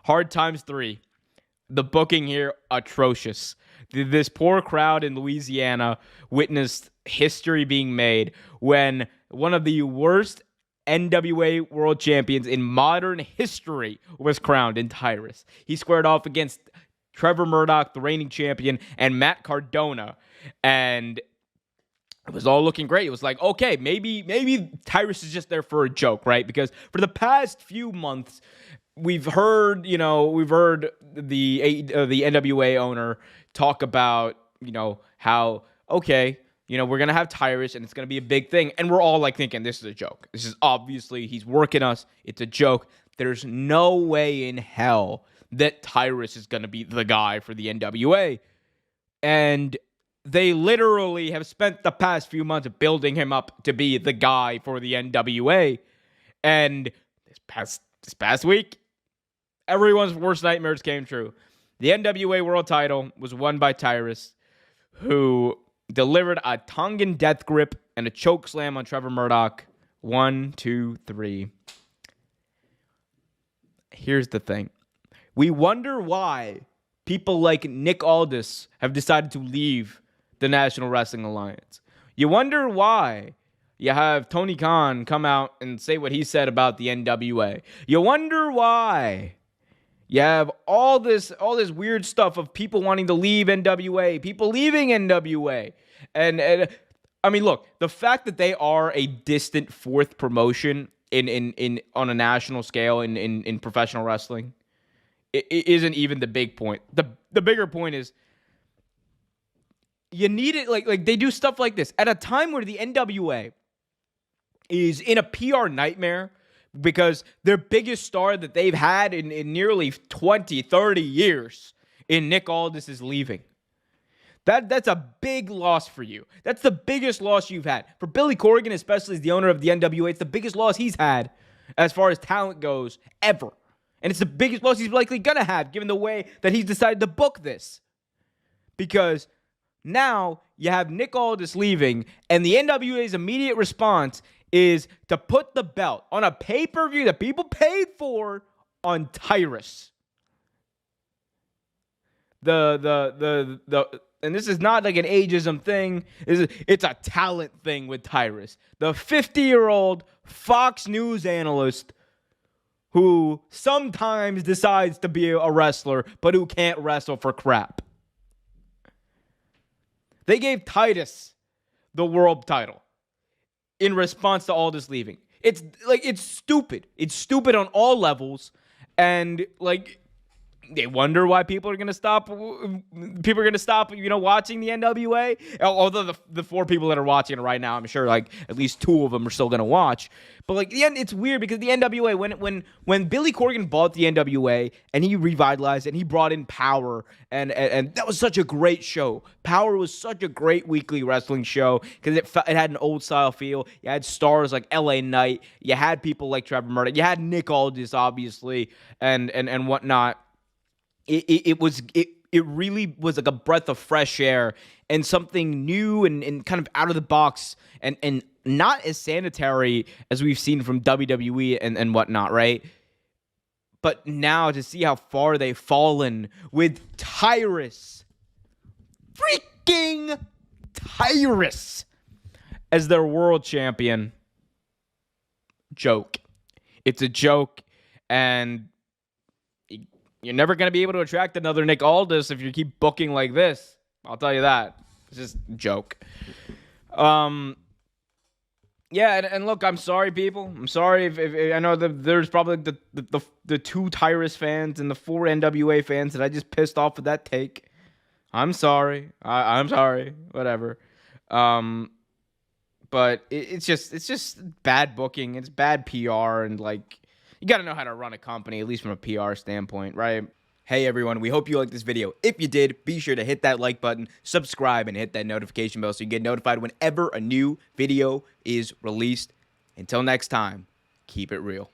Hard times 3. The booking here, atrocious. This poor crowd in Louisiana witnessed history being made when one of the worst NWA world champions in modern history was crowned in Tyrus. He squared off against Trevor Murdoch, the reigning champion, and Matt Cardona. And it was all looking great. It was like, okay, maybe Tyrus is just there for a joke, right? Because for the past few months, we've heard the NWA owner talk about, how, okay, we're going to have Tyrus and it's going to be a big thing. And we're all like thinking this is a joke. This is obviously, he's working us. It's a joke. There's no way in hell that Tyrus is going to be the guy for the NWA. And they literally have spent the past few months building him up to be the guy for the NWA. And this past week, everyone's worst nightmares came true. The NWA World title was won by Tyrus, who delivered a Tongan death grip and a choke slam on Trevor Murdoch. 1, 2, 3. Here's the thing. We wonder why people like Nick Aldis have decided to leave the National Wrestling Alliance. You wonder why you have Tony Khan come out and say what he said about the NWA. You wonder why you have all this weird stuff of people wanting to leave NWA, people leaving NWA. And I mean, look, the fact that they are a distant fourth promotion in on a national scale in professional wrestling, it isn't even the big point. The bigger point is you need it like they do stuff like this at a time where the NWA is in a PR nightmare because their biggest star that they've had in nearly 20, 30 years in Nick Aldis is leaving. That's a big loss for you. That's the biggest loss you've had. For Billy Corgan, especially as the owner of the NWA, it's the biggest loss he's had as far as talent goes ever. And it's the biggest loss he's likely going to have given the way that he's decided to book this. Because now you have Nick Aldis leaving, and the NWA's immediate response is to put the belt on a pay-per-view that people paid for on Tyrus. And this is not like an ageism thing. It's a talent thing with Tyrus. The 50-year-old Fox News analyst who sometimes decides to be a wrestler, but who can't wrestle for crap. They gave Titus the world title in response to Aldis leaving. It's stupid. It's stupid on all levels. And they wonder why people are going to stop. People are going to stop, watching the NWA. Although the 4 people that are watching it right now, I'm sure at least 2 of them are still going to watch. But it's weird because the NWA, when Billy Corgan bought the NWA and he revitalized it and he brought in Power, and that was such a great show. Power was such a great weekly wrestling show because it had an old style feel. You had stars like LA Knight. You had people like Trevor Murdoch. You had Nick Aldis, obviously, and whatnot. It really was like a breath of fresh air and something new and kind of out of the box and not as sanitary as we've seen from WWE and whatnot, right? But now to see how far they've fallen with Tyrus, freaking Tyrus, as their world champion. Joke. It's a joke, and you're never going to be able to attract another Nick Aldis if you keep booking like this. I'll tell you that. It's just a joke. Yeah, and look, I'm sorry, people. I'm sorry if I know that there's probably the 2 Tyrus fans and the 4 NWA fans that I just pissed off with that take. I'm sorry. I'm sorry. Whatever. But it's just bad booking. It's bad PR, and you got to know how to run a company, at least from a PR standpoint, right? Hey, everyone, we hope you liked this video. If you did, be sure to hit that like button, subscribe, and hit that notification bell so you get notified whenever a new video is released. Until next time, keep it real.